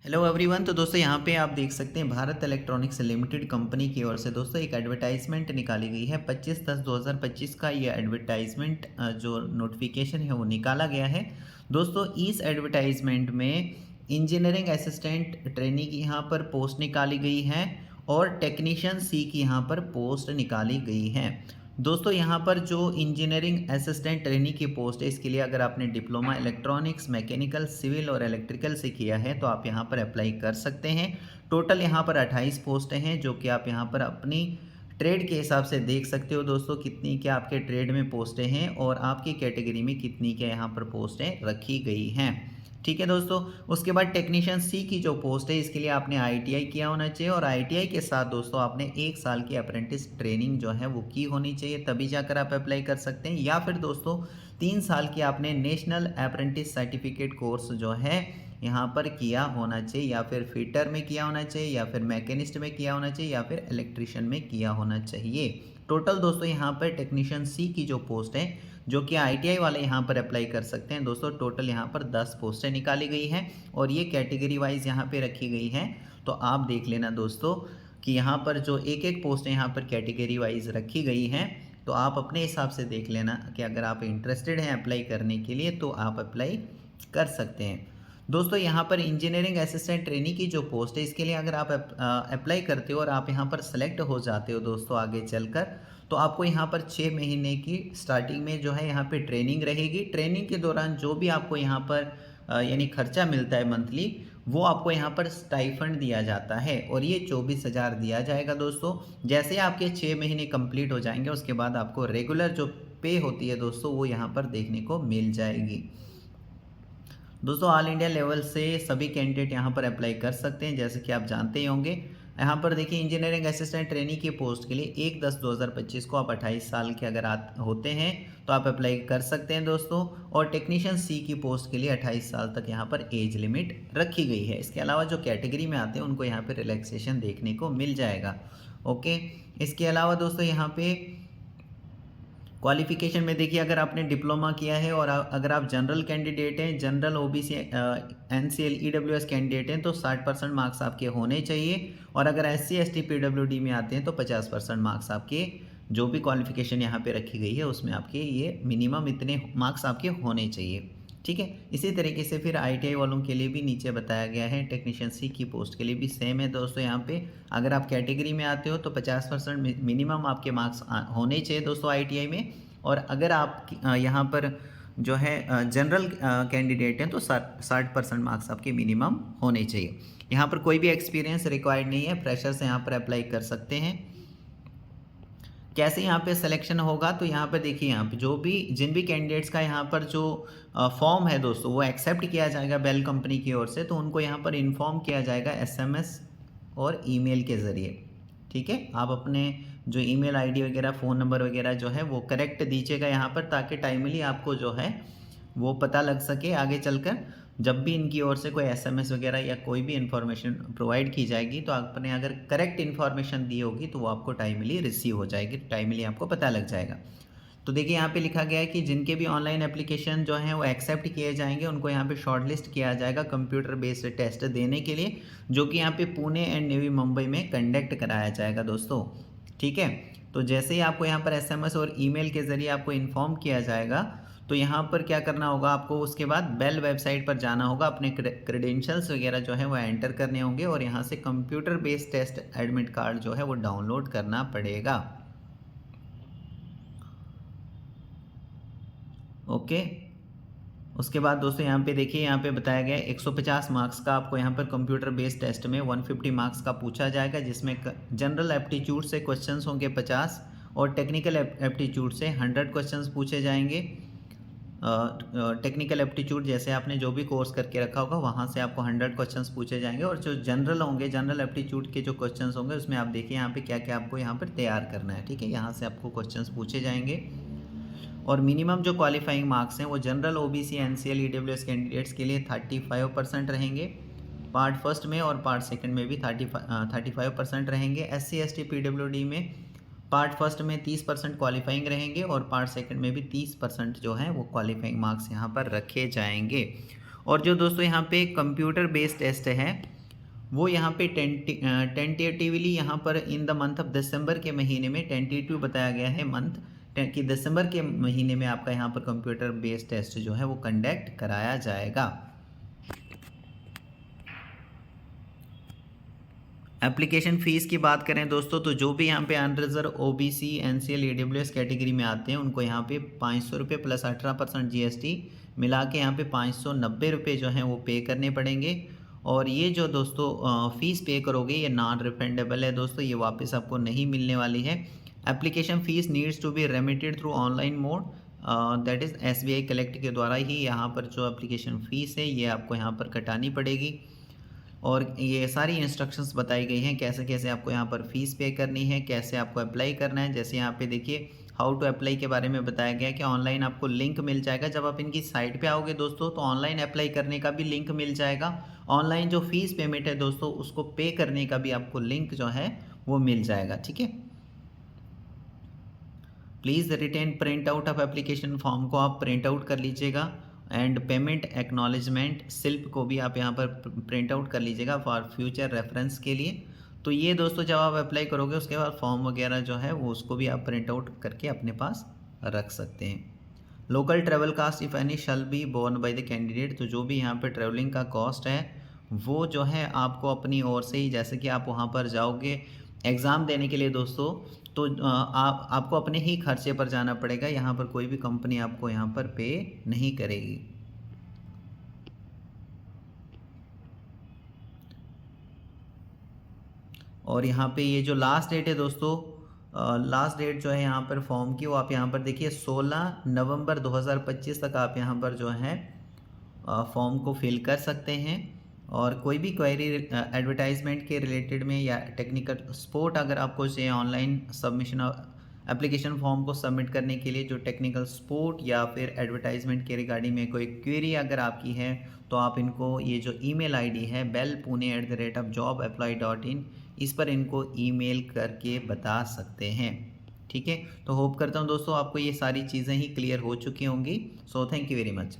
Hello everyone. तो दोस्तों यहाँ पे आप देख सकते हैं भारत इलेक्ट्रॉनिक्स लिमिटेड कंपनी की ओर से दोस्तों एक एडवर्टाइजमेंट निकाली गई है। 25/10/2025 का ये एडवर्टाइजमेंट जो नोटिफिकेशन है वो निकाला गया है। दोस्तों इस एडवर्टाइजमेंट में इंजीनियरिंग असिस्टेंट ट्रेनी की यहाँ पर पोस्ट निकाली गई है और टेक्नीशियन सी की यहाँ पर पोस्ट निकाली गई है। दोस्तों यहाँ पर जो इंजीनियरिंग असिस्टेंट ट्रेनी की पोस्ट है इसके लिए अगर आपने डिप्लोमा इलेक्ट्रॉनिक्स, मैकेनिकल, सिविल और इलेक्ट्रिकल से किया है तो आप यहाँ पर अप्लाई कर सकते हैं। टोटल यहाँ पर 28 पोस्टें हैं जो कि आप यहाँ पर अपनी ट्रेड के हिसाब से देख सकते हो दोस्तों कितनी क्या आपके ट्रेड में पोस्टें हैं और आपकी कैटेगरी में कितनी क्या यहाँ पर पोस्टें रखी गई हैं। ठीक है दोस्तों। उसके बाद टेक्नीशियन सी की जो पोस्ट है इसके लिए आपने आईटीआई किया होना चाहिए और आईटीआई के साथ दोस्तों आपने 1 साल की अप्रेंटिस ट्रेनिंग जो है वो की होनी चाहिए, तभी जाकर आप अप्लाई कर सकते हैं। या फिर दोस्तों 3 साल की आपने नेशनल अप्रेंटिस सर्टिफिकेट कोर्स जो है यहाँ पर किया होना चाहिए, या फिर फिटर में किया होना चाहिए, या फिर मैकेनिस्ट में किया होना चाहिए, या फिर इलेक्ट्रिशियन में किया होना चाहिए। टोटल दोस्तों यहाँ पर टेक्नीशियन सी की जो पोस्ट है जो कि आईटीआई वाले यहाँ पर अप्लाई कर सकते हैं दोस्तों, टोटल यहाँ पर 10 पोस्टें निकाली गई हैं और ये कैटेगरी वाइज यहाँ पे रखी गई हैं। तो आप देख लेना दोस्तों कि यहाँ पर जो एक एक पोस्टें यहाँ पर कैटेगरी वाइज रखी गई हैं, तो आप अपने हिसाब से देख लेना कि अगर आप इंटरेस्टेड हैं अप्लाई करने के लिए तो आप अप्लाई कर सकते हैं। दोस्तों यहाँ पर इंजीनियरिंग असिस्टेंट ट्रेनी की जो पोस्ट है इसके लिए अगर आप अप्लाई करते हो और आप यहाँ पर सेलेक्ट हो जाते हो दोस्तों आगे चलकर, तो आपको यहाँ पर 6 महीने की स्टार्टिंग में जो है यहाँ पे ट्रेनिंग रहेगी। ट्रेनिंग के दौरान जो भी आपको यहाँ पर यानी खर्चा मिलता है मंथली, वो आपको यहाँ पर स्टाइफंड दिया जाता है और ये 24,000 दिया जाएगा दोस्तों। जैसे ही आपके 6 महीने कंप्लीट हो जाएंगे उसके बाद आपको रेगुलर जो पे होती है दोस्तों वो यहाँ पर देखने को मिल जाएगी। दोस्तों ऑल इंडिया लेवल से सभी कैंडिडेट यहाँ पर अप्लाई कर सकते हैं, जैसे कि आप जानते ही होंगे। यहाँ पर देखिए इंजीनियरिंग असिस्टेंट ट्रेनी की पोस्ट के लिए 1/10/2025 को आप 28 साल के अगर होते हैं तो आप अप्लाई कर सकते हैं दोस्तों। और टेक्नीशियन सी की पोस्ट के लिए 28 साल तक यहाँ पर एज लिमिट रखी गई है। इसके अलावा जो कैटेगरी में आते हैं उनको यहाँ पर रिलैक्सेशन देखने को मिल जाएगा। ओके। इसके अलावा दोस्तों यहाँ पे क्वालिफिकेशन में देखिए अगर आपने डिप्लोमा किया है और अगर आप जनरल कैंडिडेट हैं, general OBC NCL EWS candidate हैं तो 60% मार्क्स आपके होने चाहिए। और अगर एससी एसटी पीडब्ल्यूडी में आते हैं तो 50% मार्क्स आपके जो भी क्वालिफिकेशन यहाँ पे रखी गई है उसमें आपके ये मिनिमम इतने मार्क्स आपके होने चाहिए। ठीक है। इसी तरीके से फिर आईटीआई वालों के लिए भी नीचे बताया गया है, टेक्नीशियन सी की पोस्ट के लिए भी सेम है दोस्तों। यहाँ पे अगर आप कैटेगरी में आते हो तो 50% मिनिमम आपके मार्क्स होने चाहिए दोस्तों आईटीआई में। और अगर आप यहाँ पर जो है जनरल कैंडिडेट हैं तो 60% मार्क्स आपके मिनिमम होने चाहिए। यहाँ पर कोई भी एक्सपीरियंस रिक्वायर्ड नहीं है, फ्रेशर से यहाँ पर अप्लाई कर सकते हैं। कैसे यहाँ पे सिलेक्शन होगा तो यहाँ पर देखिए यहाँ पे जो भी जिन भी कैंडिडेट्स का यहाँ पर जो फॉर्म है दोस्तों वो एक्सेप्ट किया जाएगा बेल कंपनी की ओर से, तो उनको यहाँ पर इन्फॉर्म किया जाएगा एसएमएस और ईमेल के ज़रिए। ठीक है। आप अपने जो ईमेल आईडी वगैरह फ़ोन नंबर वगैरह जो है वो करेक्ट दीजिएगा यहाँ पर, ताकि टाइमली आपको जो है वो पता लग सके आगे चलकर जब भी इनकी ओर से कोई एसएमएस वगैरह या कोई भी इन्फॉर्मेशन प्रोवाइड की जाएगी तो आपने अगर करेक्ट इन्फॉर्मेशन दी होगी तो वो आपको टाइमली रिसीव हो जाएगी, टाइमली आपको पता लग जाएगा। तो देखिए यहाँ पे लिखा गया है कि जिनके भी ऑनलाइन एप्लीकेशन जो हैं वो एक्सेप्ट किए जाएंगे उनको यहाँ पे शॉर्टलिस्ट किया जाएगा कंप्यूटर बेस्ड टेस्ट देने के लिए, जो कि यहाँ पे पुणे एंड नेवी मुंबई में कंडक्ट कराया जाएगा दोस्तों। ठीक है। तो जैसे ही आपको यहाँ पर एसएमएस और ईमेल के ज़रिए आपको इन्फॉर्म किया जाएगा तो यहाँ पर क्या करना होगा आपको, उसके बाद बेल वेबसाइट पर जाना होगा, अपने क्रेडेंशियल्स वगैरह जो है वो एंटर करने होंगे और यहाँ से computer based test admit card जो है वो डाउनलोड करना पड़ेगा। ओके। उसके बाद दोस्तों यहाँ पे देखिए यहाँ पे बताया गया है 150 मार्क्स का आपको यहाँ पर कंप्यूटर बेस्ड टेस्ट में 150 मार्क्स का पूछा जाएगा, जिसमें जनरल एप्टीट्यूड से क्वेश्चंस होंगे 50 और टेक्निकल एप्टीट्यूड से 100 क्वेश्चंस पूछे जाएंगे। टेक्निकल एप्टीट्यूड जैसे आपने जो भी कोर्स करके रखा होगा वहाँ से आपको 100 क्वेश्चंस पूछे जाएंगे। और जो जनरल होंगे, जनरल एप्टीट्यूड के जो क्वेश्चंस होंगे उसमें आप देखिए यहाँ पे क्या क्या आपको यहाँ पर तैयार करना है। ठीक है। यहाँ से आपको क्वेश्चंस पूछे जाएंगे और मिनिमम जो क्वालिफाइंग मार्क्स हैं वो general OBC NCL EWS candidates के लिए 35% रहेंगे पार्ट फर्स्ट में, और पार्ट सेकंड में भी 35% रहेंगे। एससी एसटी पीडब्ल्यूडी में पार्ट फर्स्ट में 30% क्वालिफाइंग रहेंगे और पार्ट सेकंड में भी 30% जो है वो क्वालिफाइंग मार्क्स यहाँ पर रखे जाएंगे। और जो दोस्तों यहाँ पे कंप्यूटर बेस्ड टेस्ट है वो यहाँ पे टेंटेटिवली यहाँ पर in the month of December के महीने में टेंटेटिव बताया गया है मंथ कि दिसंबर के महीने में आपका यहाँ पर कंप्यूटर बेस्ड टेस्ट जो है वो कंडक्ट कराया जाएगा। एप्लीकेशन फ़ीस की बात करें दोस्तों, तो जो भी यहाँ पे unreserve OBC NCL EWS category में आते हैं उनको यहाँ पे 500 रुपये प्लस 18% जीएसटी मिला के यहाँ पे 590 रुपये जो हैं वो पे करने पड़ेंगे। और ये जो दोस्तों फ़ीस पे करोगे ये नॉन रिफंडेबल है दोस्तों, ये वापस आपको नहीं मिलने वाली है। Application fees needs to be remitted through online mode, that is SBI collect के द्वारा ही यहाँ पर जो एप्लीकेशन फ़ीस है ये आपको यहाँ पर कटानी पड़ेगी। और ये सारी इंस्ट्रक्शंस बताई गई हैं कैसे कैसे आपको यहाँ पर फ़ीस पे करनी है, कैसे आपको अप्लाई करना है। जैसे यहाँ पे देखिए हाउ टू अप्लाई के बारे में बताया गया है कि ऑनलाइन आपको लिंक मिल जाएगा। जब आप इनकी साइट पे आओगे दोस्तों तो ऑनलाइन अप्लाई करने का भी लिंक मिल जाएगा। ऑनलाइन जो फ़ीस पेमेंट है दोस्तों उसको पे करने का भी आपको लिंक जो है वो मिल जाएगा, ठीक है। Please written print out of application form को आप प्रिंट आउट कर लीजिएगा एंड पेमेंट एक्नॉलेजमेंट स्लिप को भी आप यहाँ पर प्रिंट आउट कर लीजिएगा फॉर फ्यूचर रेफरेंस के लिए। तो ये दोस्तों जब आप अप्लाई करोगे उसके बाद फॉर्म वगैरह जो है वो उसको भी आप प्रिंट आउट करके अपने पास रख सकते हैं। Local travel cost if any shall be borne by the candidate, तो जो भी यहाँ पर ट्रेवलिंग का कॉस्ट है वो जो है आपको अपनी ओर से ही, जैसे कि आप वहाँ पर जाओगे एग्ज़ाम देने के लिए दोस्तों, तो आपको अपने ही खर्चे पर जाना पड़ेगा। यहाँ पर कोई भी कंपनी आपको यहाँ पर पे नहीं करेगी। और यहाँ पे ये जो लास्ट डेट है दोस्तों, लास्ट डेट जो है यहाँ पर फॉर्म की वो आप यहाँ पर देखिए 16 नवंबर 2025 तक आप यहाँ पर जो है फॉर्म को फिल कर सकते हैं। और कोई भी क्वेरी एडवर्टाइजमेंट के रिलेटेड में या टेक्निकल सपोर्ट अगर आपको चाहिए ऑनलाइन सबमिशन एप्लीकेशन फॉर्म को सबमिट करने के लिए, जो टेक्निकल सपोर्ट या फिर एडवर्टाइजमेंट के रिगार्डिंग में कोई क्वेरी अगर आपकी है तो आप इनको ये जो ईमेल आईडी है bellpune@jobapply.in इस पर इनको ईमेल करके बता सकते हैं, ठीक है। तो होप करता हूँ दोस्तों आपको ये सारी चीज़ें ही क्लियर हो चुकी होंगी। So thank you very much.